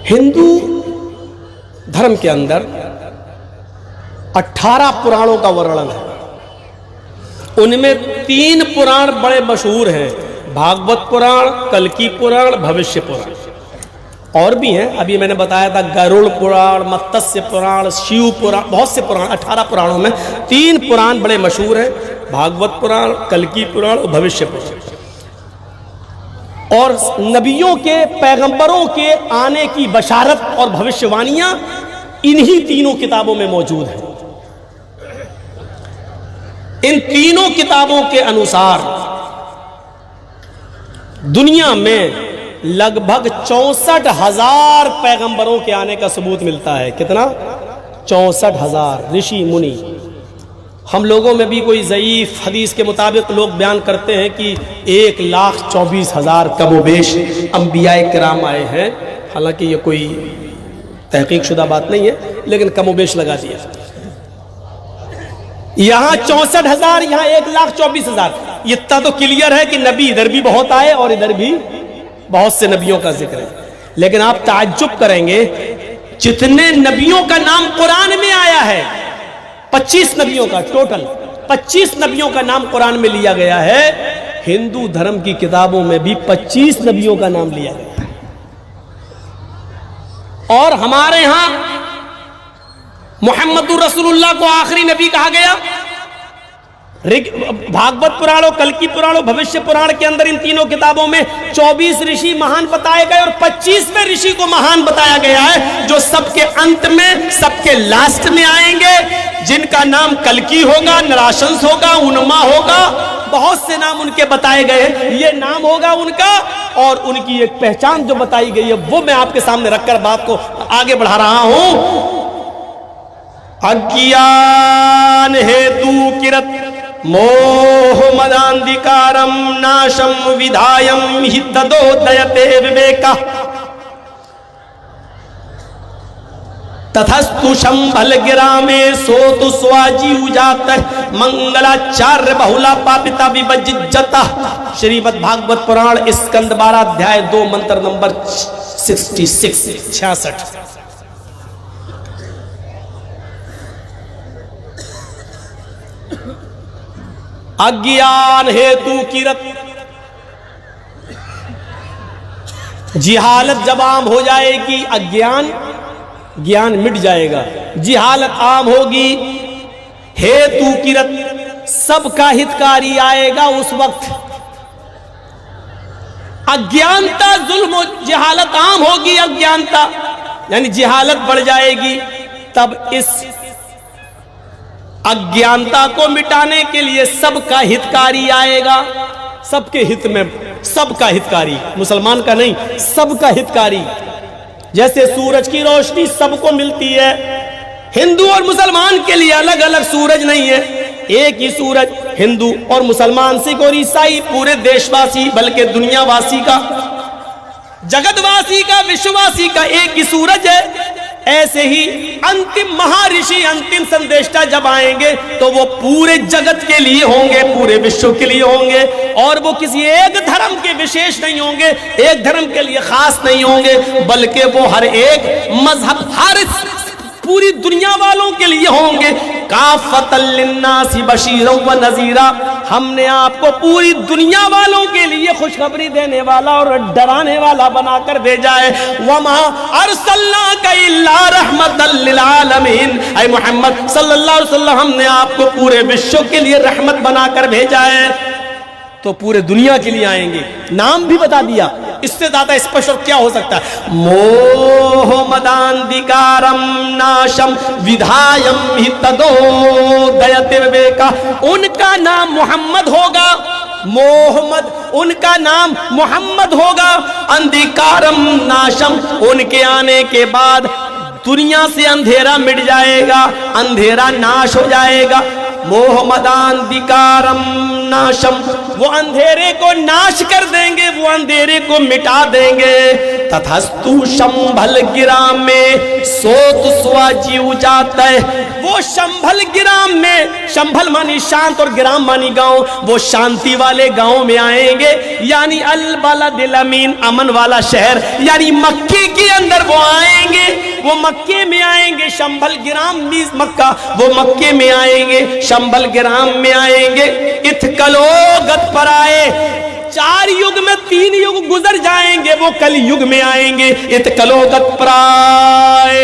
हिंदू धर्म के अंदर 18 पुराणों का वर्णन है। उनमें 3 पुराण बड़े मशहूर हैं, भागवत पुराण, कल्की पुराण, भविष्य पुराण। और भी हैं, अभी मैंने बताया था गरुड़ पुराण, मत्स्य पुराण, शिव पुराण, बहुत से पुराण। 18 पुराणों में 3 पुराण बड़े मशहूर हैं, भागवत पुराण, कल्की पुराण और भविष्य पुराण। और नबियों के, पैगंबरों के आने की बशारत और भविष्यवाणियां इन्हीं तीनों किताबों में मौजूद हैं। इन तीनों किताबों के अनुसार दुनिया में लगभग 64,000 पैगंबरों के आने का सबूत मिलता है। कितना? 64,000 ऋषि मुनि। हम लोगों में भी कोई ज़ईफ हदीस के मुताबिक लोग बयान करते हैं कि 1,24,000 कमोबेश अंबियाए किराम आए हैं। हालांकि ये कोई तहकीक शुदा बात नहीं है, लेकिन कमोबेश लगा दिया। यहाँ 64,000, यहाँ 1,24,000। इतना तो क्लियर है कि नबी इधर भी बहुत आए और इधर भी बहुत से नबियों का जिक्र है। लेकिन आप ताज्जुब करेंगे, जितने नबियों का नाम कुरान में आया है, 25 नबियों का, टोटल 25 नबियों का नाम कुरान में लिया गया है। हिंदू धर्म की किताबों में भी 25 नबियों का नाम लिया गया है। और हमारे यहां मुहम्मदुर रसूलुल्लाह को आखिरी नबी कहा गया। भागवत पुराण और कल्की पुराण और भविष्य पुराण के अंदर इन तीनों किताबों में 24 ऋषि महान बताए गए और 25वें ऋषि को महान बताया गया है, जो सबके अंत में, सबके लास्ट में आएंगे, जिनका नाम कल्की होगा, नराशंस होगा, उन्मा होगा, बहुत से नाम उनके बताए गए। ये नाम होगा उनका और उनकी एक पहचान जो बताई गई है, वो मैं आपके सामने रखकर बात को आगे बढ़ा रहा हूं। अज्ञान हेतु किरत मोह मदांधिकारम नाशम विधायम हि तदोदयते विवेका तथस्तु शंभल गिरामे सोतु स्वाजी उजात मंगलाचार्य बहुला पापिता विभजिज्जता। श्रीमद् भागवत पुराण स्कंद 12 अध्याय 2 मंत्र नंबर 66। अज्ञान हेतु किरत, जिहालत जब आम हो जाएगी, ज्ञान मिट जाएगा, जिहालत आम होगी। हेतु किरत, सबका हितकारी आएगा उस वक्त। अज्ञानता, जुल्म, जिहालत आम होगी, अज्ञानता यानी जिहालत बढ़ जाएगी। तब इस अज्ञानता को मिटाने के लिए सबका हितकारी आएगा। सबके हित में, सबका हितकारी, मुसलमान का नहीं, सबका हितकारी। जैसे सूरज की रोशनी सबको मिलती है, हिंदू और मुसलमान के लिए अलग अलग सूरज नहीं है, एक ही सूरज। हिंदू और मुसलमान, सिख और ईसाई, पूरे देशवासी बल्कि दुनियावासी का, जगतवासी का, विश्ववासी का एक ही सूरज है। ऐसे ही अंतिम महर्षि, अंतिम संदेष्टा जब आएंगे तो वो पूरे जगत के लिए होंगे, पूरे विश्व के लिए होंगे। और वो किसी एक धर्म के विशेष नहीं होंगे, एक धर्म के लिए खास नहीं होंगे, बल्कि वो हर एक मजहब, हर पूरी दुनिया वालों के लिए होंगे। काफतल लिन्नासी बशीरन व नज़ीरा, हमने आपको पूरी दुनिया वालों के लिए खुशखबरी देने वाला और डराने वाला बनाकर भेजा है। वमा अरसलनाका इल्ला रहमतल लिल आलमीन, ऐ मोहम्मद सल्लल्लाहु अलैहि वसल्लम, हमने आपको पूरे विश्व के लिए रहमत बनाकर भेजा है। तो पूरे दुनिया के लिए आएंगे। नाम भी बता दिया, इससे ज्यादा स्पष्ट क्या हो सकता है? मोह मदांधिकारम नाशम विधायम हि तदोदयते विवेका। उनका नाम मोहम्मद होगा, मोहम्मद, उनका नाम मोहम्मद होगा। अंधिकारम नाशम, उनके आने के बाद दुनिया से अंधेरा मिट जाएगा, अंधेरा नाश हो जाएगा। मोहमदान दिकारम नाशम, वो अंधेरे को नाश कर देंगे, वो अंधेरे को मिटा देंगे। तथस्तु शंभल गिराम में सोत स्वाजी उजात है, वो शंभल गिराम में, शंभल मानी शांत और गिराम मानी गांव, वो शांति वाले गांव में आएंगे, यानी अल बलदिल अमीन, अमन वाला शहर, यानी मक्के के अंदर वो आएंगे, वो मक्के में आएंगे। शंभल गिराम मीज मक्का, वो मक्के में आएंगे, शंभल गिराम में आएंगे। इत्कलोगत पर आए, 4 युग में 3 युग गुजर जाएंगे, वो कल युग में आएंगे। इत्कलोगत प्राय,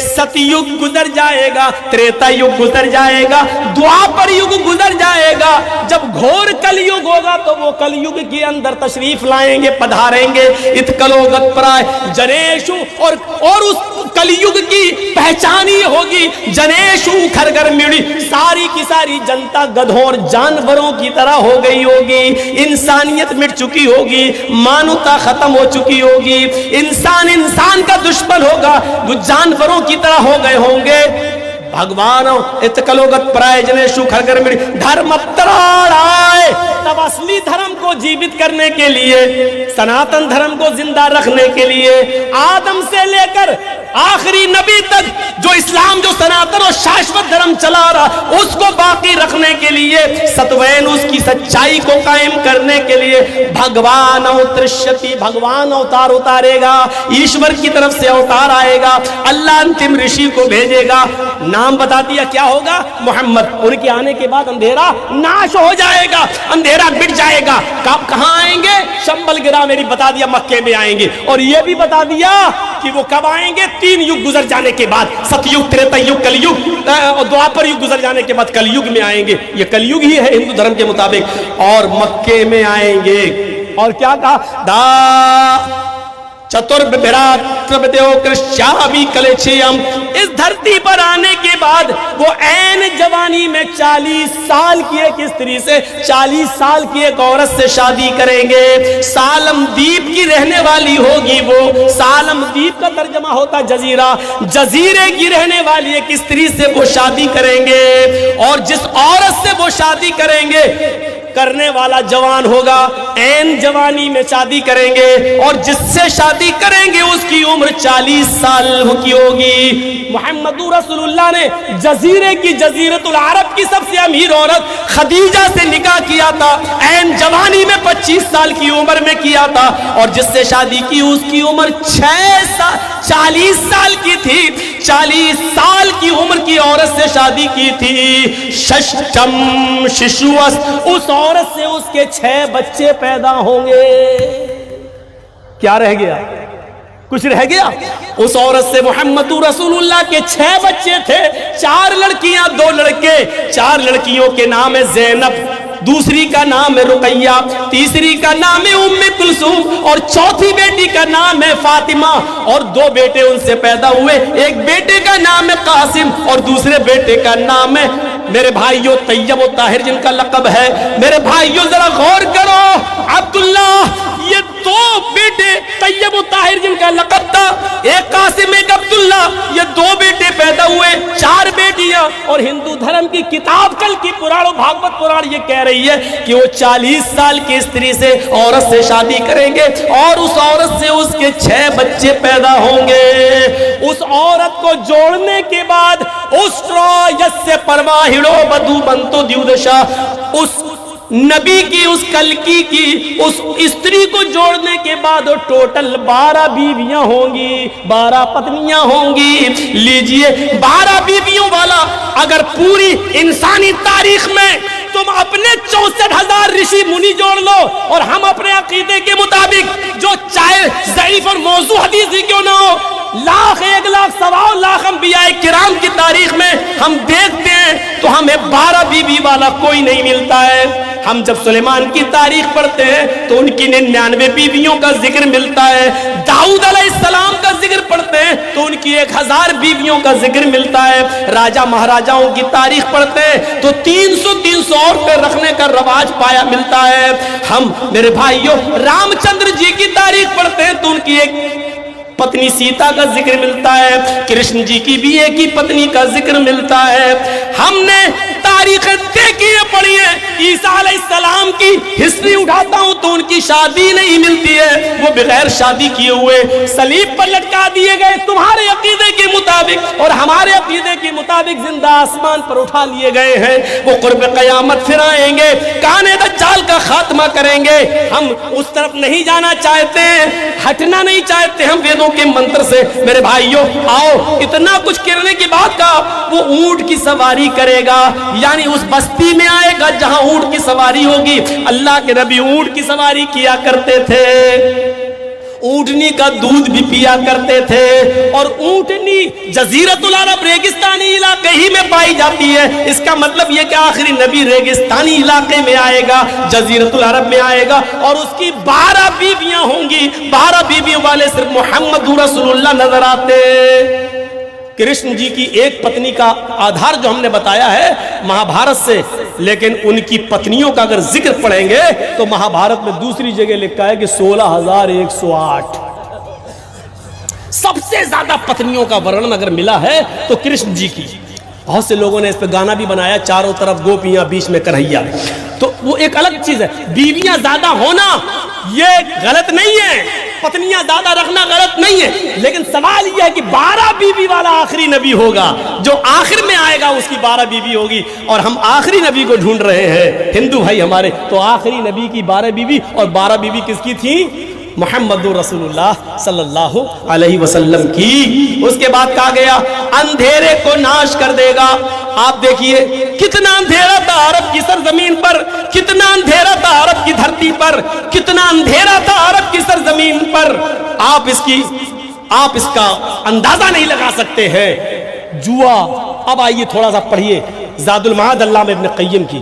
सतयुग गुजर जाएगा, त्रेता युग गुजर जाएगा, द्वापर युग गुजर जाएगा। जब घोर कलयुग होगा तो वो कलयुग के अंदर तशरीफ लाएंगे, पधारेंगे। इत्कलोगत प्राय जनेशु, और उस कलयुग की पहचान ही होगी, जनेशु खरगर मिड़ी, सारी की सारी जनता गधों और जानवरों की तरह हो गई होगी। इंसानियत मिट चुकी होगी, मानवता खत्म हो चुकी होगी, इंसान इंसान का दुश्मन होगा, वो जानवरों की तरह हो गए होंगे। भगवान इत्कलोगत प्राय जनेशु खरगर मिड़ी, धर्म त्राणाय, तब असली धर्म को जीवित करने के लिए, सनातन धर्म को जिंदा रखने के लिए, आदम से लेकर आखिरी नबी तक जो इस्लाम, जो सनातन और शाश्वत धर्म चला रहा, उसको बाकी रखने के लिए, सत्वैन उसकी सच्चाई को कायम करने के लिए भगवान अवतरिष्यति, भगवान अवतार उतारेगा, ईश्वर की तरफ से अवतार आएगा, अल्लाह अंतिम ऋषि को भेजेगा। नाम बता दिया क्या होगा, मोहम्मद। उनके आने के बाद अंधेरा नाश हो जाएगा, अंधेरा मिट जाएगा। कब कहां आएंगे, शंभल गिरा मेरी बता दिया, मक्के में आएंगे। और यह भी बता दिया कि वो कब आएंगे, 3 युग गुजर जाने के बाद, सतयुग, त्रेता युग, कलयुग और द्वापर युग गुजर जाने के बाद कलयुग में आएंगे। ये कलयुग ही है हिंदू धर्म के मुताबिक, और मक्के में आएंगे। और क्या कहा, दा इस धरती पर आने के बाद वो ऐन जवानी में 40 साल की एक स्त्री से, 40 साल की एक औरत से शादी करेंगे। सालम द्वीप की रहने वाली होगी वो, सालम द्वीप का तर्जमा होता जजीरा, जजीरे की रहने वाली एक स्त्री से वो शादी करेंगे। और जिस औरत से वो शादी करेंगे, करने वाला जवान होगा, ऐन जवानी में शादी करेंगे, और जिससे शादी करेंगे उसकी उम्र 40 साल की होगी। मुहम्मदुर रसूलुल्लाह ने जजीरे की, जजीरतुल अरब की सबसे अमीर औरत खदीजा से निकाह किया था, ऐन जवानी में 25 साल की उम्र में किया था, और जिससे शादी की उसकी उम्र 40 साल की थी। 40 साल की उम्र की औरत से शादी की थी। षष्ठम शिशुअस, उस औरत से उसके 6 बच्चे पैदा होंगे। क्या रह गया, कुछ रह गया? उस औरत से मुहम्मदुर रसूलुल्लाह के 6 बच्चे थे, 4 लड़कियां 2 लड़के। 4 लड़कियों के नाम है ज़ैनब, दूसरी का नाम है रुकैया, तीसरी का नाम है उम्मे कुलसूम, और चौथी बेटी का नाम है फातिमा। और 2 बेटे उनसे पैदा हुए, एक बेटे का नाम है कासिम और दूसरे बेटे का नाम है, मेरे भाइयों, तैयब और ताहिर जिनका लक़ब है। मेरे भाइयों जरा गौर करो, अब्दुल्ला, ये 2 बेटे तैयब और ताहिर जिनका लक़ब था, एक कासिम एक अब्दुल्ला, ये 2 बेटे पैदा हुए, 4 बेटियां। और हिंदू धर्म की किताब कल की पुराण, भागवत पुराण ये कह रही है कि वो 40 साल की स्त्री से, औरत से शादी करेंगे, और उस औरत से उसके 6 बच्चे पैदा होंगे। उस औरत को जोड़ने के बाद उस परवाहिड़ो बधु बंतो द्युदशा, उस नबी की, उस कलकी की, उस स्त्री को जोड़ने के बाद टोटल 12 बीवियां होंगी, 12 पत्नियां होंगी। लीजिए, 12 बीवियों वाला अगर पूरी इंसानी तारीख में तुम अपने 64,000 ऋषि मुनि जोड़ लो, और हम अपने अकीदे के मुताबिक, जो चाहे ज़ईफ और मौजू हदीस ही क्यों ना हो, लाख, 1 लाख, 1.25 लाख अंबिया किराम की तारीख में हम देखते हैं तो हमें 12 बीवी वाला कोई नहीं मिलता है। हम जब सुलेमान की तारीख पढ़ते हैं तो उनकी 99 बीवियों का जिक्र मिलता है। दाऊद अलैहिस्सलाम का जिक्र पढ़ते हैं तो उनकी 1000 बीवियों का जिक्र मिलता है। राजा महाराजाओं की तारीख पढ़ते हैं तो 300 औरतें रखने का रवाज पाया मिलता है। हम, मेरे भाइयों, रामचंद्र जी की तारीख पढ़ते हैं तो उनकी एक पत्नी सीता का जिक्र मिलता है। कृष्ण जी की भी एक ही पत्नी का जिक्र मिलता है। हमने تاریخیں دیکھیے پڑھیے, عیسیٰ علیہ السلام کی ہسٹری اٹھاتا ہوں تو ان کی شادی نہیں ملتی ہے, وہ بغیر شادی کیے ہوئے صلیب پر لٹکا دیے گئے تمہارے عقیدے کے مطابق, اور ہمارے عقیدے کے مطابق زندہ آسمان پر اٹھا لیے گئے ہیں. وہ قرب قیامت پھر آئیں گے, کانے دجال کا خاتمہ کریں گے. ہم اس طرف نہیں جانا چاہتے, ہٹنا نہیں چاہتے ہم ویدوں کے منتر سے. میرے بھائیوں آؤ, اتنا کچھ کرنے کی بات کا, وہ اونٹ کی سواری کرے گا, یعنی اس بستی میں آئے گا جہاں اونٹ کی سواری ہوگی. اللہ کے نبی اونٹ کی سواری کیا کرتے تھے, اونٹنی کا دودھ بھی پیا کرتے تھے, اور اونٹنی جزیرت العرب ریگستانی علاقے ہی میں پائی جاتی ہے. اس کا مطلب یہ کہ آخری نبی ریگستانی علاقے میں آئے گا, جزیرت العرب میں آئے گا, اور اس کی 12 بیویاں ہوں گی. 12 بیویوں والے صرف محمد رسول اللہ نظر آتے. کرشن جی کی ایک پتنی کا آدھار جو ہم نے بتایا ہے مہابھارت سے, لیکن ان کی پتنیوں کا اگر ذکر پڑھیں گے تو مہابھارت میں دوسری جگہ لکھا ہے کہ 16,108 سب سے زیادہ پتنیوں کا ورنن اگر ملا ہے تو کرشن جی کی. بہت سے لوگوں نے اس پہ گانا بھی بنایا, چاروں طرف گوپیاں بیچ میں کنہیا, تو وہ ایک الگ چیز ہے. بیویاں زیادہ ہونا یہ غلط نہیں ہے, پتنیاں زیادہ رکھنا غلط نہیں ہے, لیکن سوال یہ ہے کہ 12 بیوی والا آخری نبی ہوگا, جو آخر میں آئے گا اس کی 12 بیوی ہوگی, اور ہم آخری نبی کو ڈھونڈ رہے ہیں ہندو بھائی ہمارے. تو آخری نبی کی 12 بیوی, اور 12 بیوی کس کی تھی؟ محمد رسول اللہ صلی اللہ علیہ وسلم کی. اس کے بعد کہا گیا اندھیرے کو ناش کر دے گا. آپ دیکھیے کتنا اندھیرا تھا عرب کی سرزمین پر, کتنا اندھیرا تھا عرب کی دھرتی پر, کتنا اندھیرا تھا عرب کی سرزمین پر. آپ اس کا اندازہ نہیں لگا سکتے ہیں. جوا, اب آئیے تھوڑا سا پڑھیے زاد المعاد علامہ ابن قیم کی.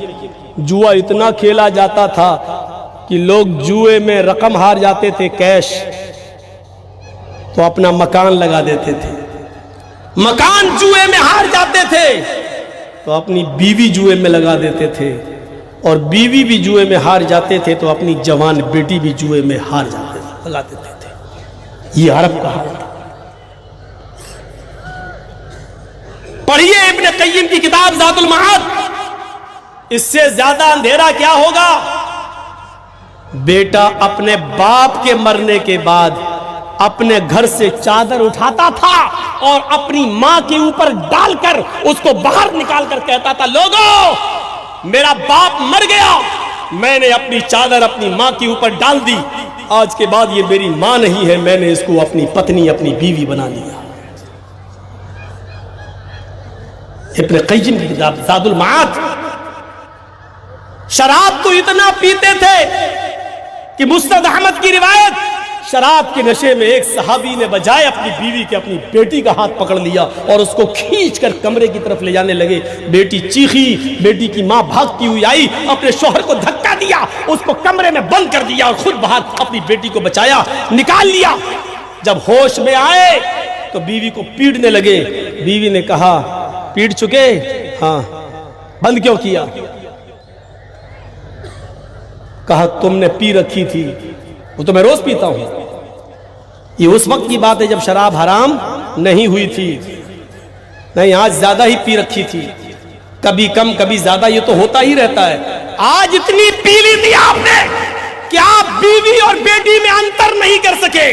جوا اتنا کھیلا جاتا تھا کہ لوگ جوئے میں رقم ہار جاتے تھے کیش, تو اپنا مکان لگا دیتے تھے. مکان جوئے میں ہار جاتے تھے تو اپنی بیوی جوئے میں لگا دیتے تھے, اور بیوی بھی جوئے میں ہار جاتے تھے تو اپنی جوان بیٹی بھی جوئے میں ہار جاتے تھے, لگا دیتے تھے. یہ عرب کا حال تھا. پڑھیے ابن قیم کی کتاب ذات المعاد, اس سے زیادہ اندھیرا کیا ہوگا. بیٹا اپنے باپ کے مرنے کے بعد اپنے گھر سے چادر اٹھاتا تھا اور اپنی ماں کے اوپر ڈال کر اس کو باہر نکال کر کہتا تھا, لوگو میرا باپ مر گیا, میں نے اپنی چادر اپنی ماں کے اوپر ڈال دی, آج کے بعد یہ میری ماں نہیں ہے, میں نے اس کو اپنی پتنی اپنی بیوی بنا لیا. ابن قیم کی کتاب زاد المعاد. شراب تو اتنا پیتے تھے کہ مسند احمد کی روایت, شراب کے نشے میں ایک صحابی نے بجائے اپنی بیوی کے اپنی بیٹی کا ہاتھ پکڑ لیا اور اس کو کھینچ کر کمرے کی طرف لے جانے لگے. بیٹی چیخی, بیٹی کی ماں بھاگتی ہوئی آئی, اپنے شوہر کو دھکا دیا, اس کو کمرے میں بند کر دیا اور خود باہر اپنی بیٹی کو بچایا, نکال لیا. جب ہوش میں آئے تو بیوی کو پیٹنے لگے. بیوی نے کہا پیٹ چکے؟ ہاں. بند کیوں کیا؟ کہا تم نے پی رکھی تھی. وہ تو میں روز پیتا ہوں. یہ اس وقت کی بات ہے جب شراب حرام نہیں ہوئی تھی. نہیں, آج زیادہ ہی پی رکھی تھی, کبھی کم کبھی زیادہ, یہ تو ہوتا ہی رہتا ہے. آج اتنی پی لی تھی آپ نے کہ آپ بیوی اور بیٹی میں انتر نہیں کر سکے.